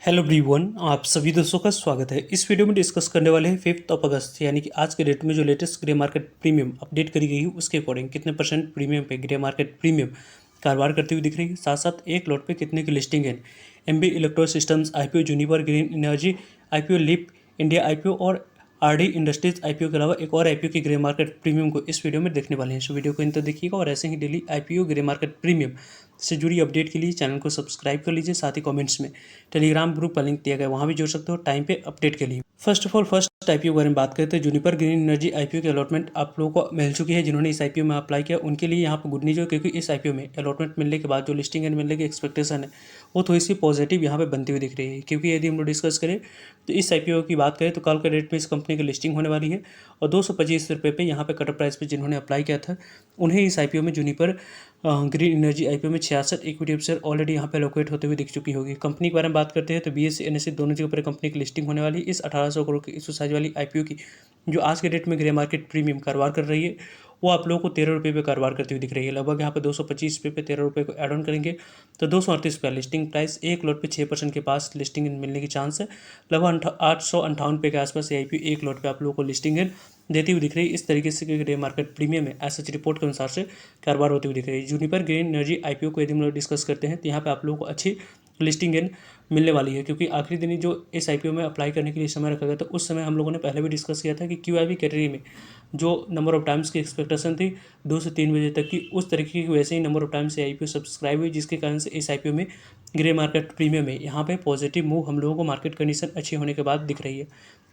Hello everyone, आप सभी दोस्तों का स्वागत है। इस वीडियो में डिस्कस करने वाले हैं 5 अगस्त यानी कि आज के डेट में जो latest grey market premium update करी गई है उसके अकॉर्डिंग कितने परसेंट प्रीमियम पे ग्रे मार्केट प्रीमियम कारोबार करती हुई दिख रही है। साथ साथ एक लॉट पे कितने की लिस्टिंग है। MB electro systems IPO, Juniper green energy IPO, lip India IPO और आरडी इंडस्ट्रीज आईपीओ के अलावा एक और आईपीओ की ग्रे मार्केट प्रीमियम को इस वीडियो में देखने वाले हैं। सो वीडियो को इन तक देखिएगा और ऐसे ही daily IPO grey market premium से जुड़ी अपडेट के लिए चैनल को सब्सक्राइब कर लीजिए। साथ ही कमेंट्स में टेलीग्राम ग्रुप का लिंक दिया गया है, वहाँ भी जुड़ सकते हो टाइम पे अपडेट के लिए। First of all first IPO के बारे में बात करते हैं। जूनिपर ग्रीन एनर्जी आईपीओ की अलॉटमेंट आप लोगों को मिल चुकी है। जिन्होंने इस आईपीओ में अप्लाई किया उनके लिए यहाँ पर गुड न्यूज है, क्योंकि इस आईपीओ में अलॉटमेंट मिलने के बाद जो लिस्टिंग एंड मिलने की एक्सपेक्टेशन है वो थोड़ी सी पॉजिटिव यहाँ पे बनती हुई दिख रही है। क्योंकि यदि हम लोग डिस्कस करें तो इस आईपीओ की बात करें तो कल के डेट में इस कंपनी की लिस्टिंग होने वाली है और 225 रुपये पे यहाँ पे कट ऑफ प्राइस पे जिन्होंने अप्लाई किया था उन्हें इस आईपीओ में जूनिपर ग्रीन एनर्जी आईपीओ में 66 इक्विटी शेयर ऑलरेडी यहाँ पे लोकेट होते हुए दिख चुकी होगी। कंपनी के बारे में बात करते हैं तो बीएससी एनएससी दोनों जगह पर कंपनी की लिस्टिंग होने वाली है। इस 1800 करोड़ की इशू साइज वाली आईपीओ की जो आज के डेट में ग्रे मार्केट प्रीमियम कारोबार कर रही है वो आप लोगों को 13 रुपये पे कारोबार करती हुई दिख रही है। लगभग यहाँ पे 225 रुपये पे 13 रुपये को एड ऑन करेंगे तो 238 रुपये लिस्टिंग प्राइस। एक लॉट पे 6% के पास लिस्टिंग मिलने की चांस है। लगभग 858 रुपये के आसपास आईपीओ एक लॉट पे आप लोगों को लिस्टिंग देती हुई दिख रही है। इस तरीके से ग्रे मार्केट प्रीमियम में एसएच रिपोर्ट के अनुसार से कारोबार होती हुई दिख रही है। जूनिपर ग्रीन एनर्जी आईपीओ को यदि हम लोग डिस्कस करते हैं तो यहाँ पे आप लोगों को अच्छी लिस्टिंग गेन मिलने वाली है, क्योंकि आखिरी दिन जो इस आईपीओ में अप्लाई करने के लिए समय रखा गया था उस समय हम लोगों ने पहले भी डिस्कस किया था कि क्यूआईबी कैटेगरी में जो नंबर ऑफ टाइम्स की एक्सपेक्टेशन थी 2 से 3 बजे तक की, उस तरीके की वैसे ही नंबर ऑफ टाइम्स से आईपीओ सब्सक्राइब हुई, जिसके कारण से इस आईपीओ में ग्रे मार्केट प्रीमियम में यहाँ पे पॉजिटिव मूव हम लोगों को मार्केट कंडीशन अच्छी होने के बाद दिख रही है।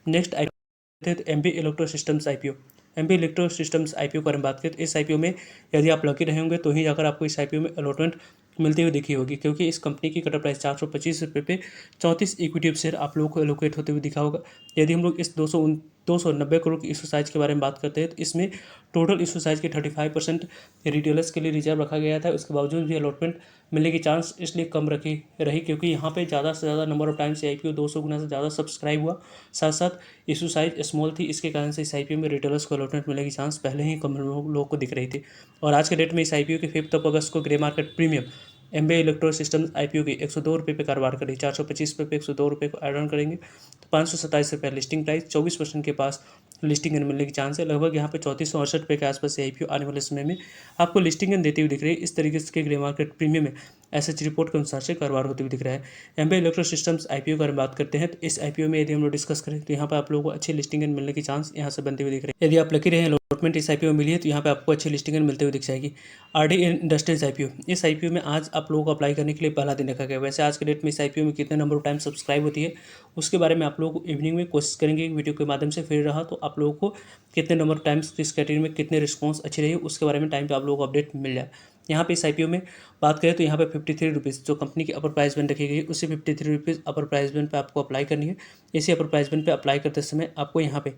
Next IPO MB electro systems IPO. MB electro systems IPO पर हम बात करें तो इस आईपीओ में यदि आप लकी रहे होंगे तो ही जाकर आपको इस आईपीओ में अलॉटमेंट मिलती हुई दिखी होगी, क्योंकि इस कंपनी की कटर प्राइस 425 रुपये पे 34 इक्विटी शेयर आप लोगों को एलोकेट होते हुए दिखा होगा। यदि हम लोग इस 290 करोड़ की इशू साइज के बारे में बात करते हैं तो इसमें टोटल इशू साइज के 35% रिटेलर्स के लिए रिजर्व रखा गया था। उसके बावजूद भी अलॉटमेंट मिलने की चांस इसलिए कम रही क्योंकि यहाँ पे ज़्यादा से ज़्यादा नंबर ऑफ टाइम्स आईपीओ 200 गुना से ज़्यादा सब्सक्राइब हुआ। साथ साथ इशू साइज स्मॉल थी, इसके कारण से इस आईपीओ में रिटेलर्स को अलॉटमेंट मिलने की चांस पहले ही कम लोगों को दिख रही थी। और आज के डेट में इस आईपीओ के 5 अगस्त को grey market premium MB electro systems IPO की 102 रुपये पे कारोबार करी। 425 रुपये पे 102 रुपये को एड ऑन करेंगे तो 527 रुपये लिस्टिंग प्राइस। 24% के पास लिस्टिंग मिलने की चांस है। लगभग यहाँ पे 3468 रुपये के आसपास से आईपीओ आने वाले समय में आपको लिस्टिंग देती हुई दिख रही है। इस तरीके से ग्रे मार्केट प्रीमियम में एसएच रिपोर्ट के अनुसार से कारोबार होते हुए दिख रहा है। एमबी इलेक्ट्रो सिस्टम्स आईपीओ की बात करते हैं तो इस आईपीओ में यदि हम लोग डिस्कस करें तो यहाँ पर आप लोगों को अच्छी लिस्टिंग मिलने की चांस यहाँ से बनते हुए दिख रहे हैं। यदि आप लकी रहे अलॉटमेंट इस आईपीओ में मिली है तो यहाँ पे आपको अच्छी लिस्टिंग मिलते हुए दिख जाएगी। आरडी इंडस्ट्रीज आईपीओ, इस आईपीओ में आज आप लोगों को अप्लाई करने के लिए पहला दिन रखा गया। वैसे आज के डेट में इस आईपीओ में कितने नंबर ऑफ टाइम सब्सक्राइब होती है उसके बारे में आप लोगों को इवनिंग में कोशिश करेंगे वीडियो के माध्यम से। फिर रहा तो आप लोगों को कितने नंबर ऑफ टाइम्स किस कैटेगरी में कितने रिस्पॉन्स अच्छी रही उसके बारे में टाइम पे आप लोगों को अपडेट मिल जाए। यहाँ पे इस आईपीओ में बात करें तो यहाँ पे 53 रुपीज़ जो कंपनी की अपर प्राइस बैंड रखी गई उसी 53 रुपीज़ अपर प्राइस बैंड पे आपको अप्लाई करनी है। इसी अपर प्राइस बैंड पे अप्लाई करते समय आपको यहाँ पे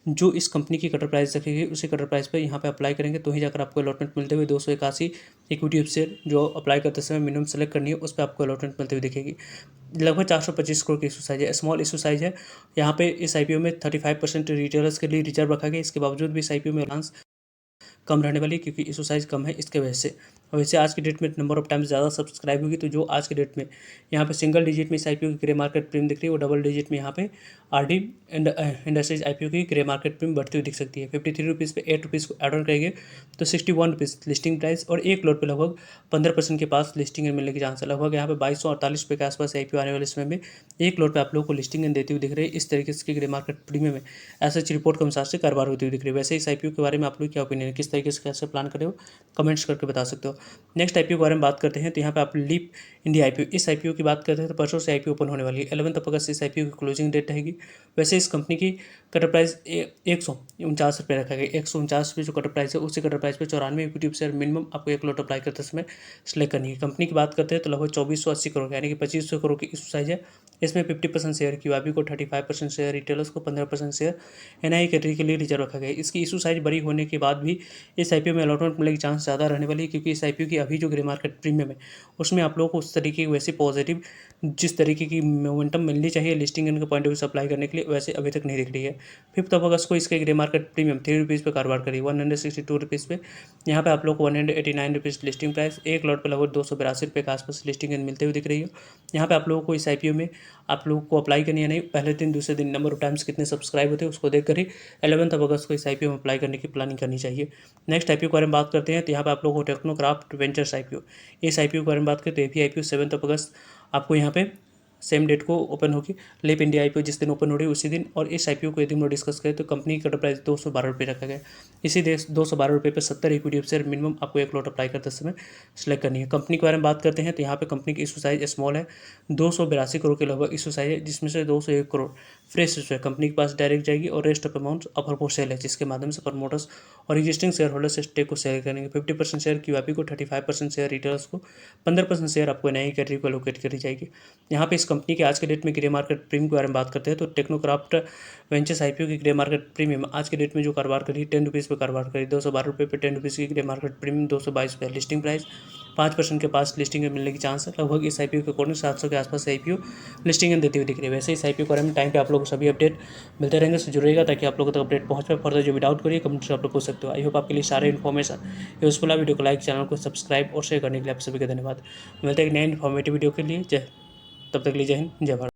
जो इस कंपनी की कटर प्राइस रखी गई उसी कटर प्राइस पे यहाँ पे अप्लाई करेंगे तो ही जाकर आपको अलॉटमेंट मिलते हुए 281 इक्विटी शेयर जो अप्लाई करते समय मिनिमम सेलेक्ट करनी है उस पर आपको अलॉटमेंट मिलते हुए दिखेगी। लगभग 425 करोड़ की इशू साइज है, स्मॉल इशू साइज है। यहाँ पे इस आईपीओ में 35% रिटेलर्स के लिए रिजर्व रखा गया। इसके बावजूद भी इस आईपीओ में चांस कम रहने वाली है, क्योंकि इशू साइज कम है इसके वजह से। और वैसे आज की डेट में नंबर ऑफ टाइम्स ज़्यादा सब्सक्राइब होगी तो जो आज के डेट में यहाँ पे सिंगल डिजिट में इस आईपीओ की ग्रे मार्केट प्रीमियम दिख रही है वो डबल डिजिट में यहाँ पे आरडी इंडस्ट्रीज आईपीओ की ग्रे मार्केट प्रीमियम बढ़ती हुई दिख सकती है। 53 रुपीज़ पे 8 रुपीज़ को एड ऑन करेंगे तो 61 रुपीज़ लिस्टिंग प्राइस और एक लॉट पे लगभग 15% के पास लिस्टिंग मिलने की चांस है। लगभग यहाँ पे 2248 रुपये के आसपास आईपीओ आने वाले समय में एक लॉट पे आप लोगों को लिस्टिंग देती हुई दिख रही है। इस तरीके से ग्रे मार्केट प्रीमियम में एसएच रिपोर्ट के अनुसार से कारोबार होती हुई दिख रही है। वैसे इस आईपीओ के बारे में आप लोग क्या ओपिनियन है, किस तरीके से कैसे प्लान करे हो कमेंट्स करके बता सकते हो। नेक्स्ट आईपीओ के बारे में बात करते हैं तो यहाँ पे आप लीप इंडिया आईपीओ, इस आईपीओ की बात करते हैं तो परसों से आईपीओ ओपन होने वाली है। 11 अगस्त इस आईपीओ की क्लोजिंग डेट रहेगी। वैसे इस कंपनी की कटर प्राइस 149 रुपये रखा गया। 149 रुपये जो कटर प्राइस है उसी कटर प्राइस पे 94 इक्विटी शेयर मिनिमम आपको एक लॉट अप्लाई करते समय सिलेक्ट करनी है। कंपनी की बात करते हैं तो लगभग 2480 करोड़ यानी कि 2500 करोड़ की इशू साइज है। इसमें 50% शेयर क्यूआईबी को, 35% शेयर रिटेलर्स को, 15% शेयर एनआई कैटेगरी के लिए रिजर्व रखा गया है। इसकी इशू साइज बड़ी होने के बाद भी इस आईपीओ में अलॉटमेंट मिलने की चांस ज़्यादा रहने वाली है, क्योंकि इस IPO की अभी जो ग्रे मार्केट प्रीमियम है उसमें आप लोगों को उस तरीके की वैसी पॉजिटिव जिस तरीके की मोमेंटम मिलनी चाहिए लिस्टिंग के पॉइंट ऑफ व्यू से अप्लाई करने के लिए वैसे अभी तक नहीं दिख रही है। 5 अगस्त को इसके ग्रे मार्केट प्रीमियम ₹3 पे कारोबार करी, ₹162 पे। यहाँ पे आप लोग को ₹189 लिस्टिंग प्राइस, एक लॉट पर लगभग ₹282 के आसपास लिस्टिंग मिलते हुए दिख रही है। यहाँ पे आप लोगों को इस IPO में आप लोगों को अप्लाई करनी है नहीं, पहले दिन दूसरे दिन नंबर ऑफ टाइम्स कितने सब्सक्राइब होते हैं उसको देखकर ही 11 अगस्त को इस IPO में अप्लाई करने की प्लानिंग करनी चाहिए। नेक्स्ट IPO के बारे में बात करते हैं तो यहाँ पे आप लोगों को टेक्नोक्राफ्ट वेंचर्स IPO, इस IPO के बारे में बात करें तो ये भी IPO 7 अगस्त आपको यहाँ पे सेम डेट को ओपन होगी। लेप इंडिया IPO जिस दिन ओपन हो रही है उसी दिन, और इस IPO को यदि हम लोग डिस्कस करें तो कंपनी का कट प्राइस ₹212 रखा गया है। इसी देश ₹212 पे 70 इक्विटी शेयर मिनिमम आपको एक लॉट अप्लाई करते समय सेलेक्ट करनी है। कंपनी के बारे में बात करते हैं तो यहाँ पे कंपनी की इशू साइज स्मॉल है, 282 करोड़ के लगभग इशू साइज है, जिसमें से 201 करोड़ फ्रेश इशू है कंपनी के पास डायरेक्ट जाएगी, और rest of amount upper for sale है जिसके माध्यम से प्रमोटर्स और एग्जिस्टिंग शेयर होल्डर से स्टेक को शेयर करेंगे। 50% शेयर QIP को, 35% शेयर रिटेलर्स को, 15% शेयर आपको नई कैटेगरी को एलोकेट करी जाएगी। यहाँ पे इस कंपनी के आज के डेट में ग्रे मार्केट प्रीमियम के बारे में बात करते हैं तो टेक्नोक्राफ्ट वेंचर्स IPO की ग्रे मार्केट प्रीमियम आज के डेट में जो कारोबार करी ₹10 पे कारोबार करी, ₹212 पे ₹10 की ग्रे मार्केट प्रीमियम, 222 पे लिस्टिंग प्राइस, 5% के पास लिस्टिंग मिलने की चांस है। लगभग इस IPO के अकॉर्डिंग 700 के आसपास IPO लिस्टिंग देती हुई दिख रही है। वैसे इस IPO के बारे में टाइम पे आप लोगों को सभी अपडेट मिलते रहेंगे, तो जुड़ेगा ताकि आप लोगों तक अपडेट पहुंच पाए। फर्दर जो भी डाउट करिए कमेंट से आप लोग पूछ सकते हो। आई होप आपके लिए सारे इन्फॉर्मेशन यूजफुल है। वीडियो को लाइक, चैनल को सब्सक्राइब और शेयर करने के लिए आप सभी का धन्यवाद। मिलते हैं एक नए इन्फॉर्मेटिव वीडियो के लिए। तब तक के लिए जय हिंद, जय भारत।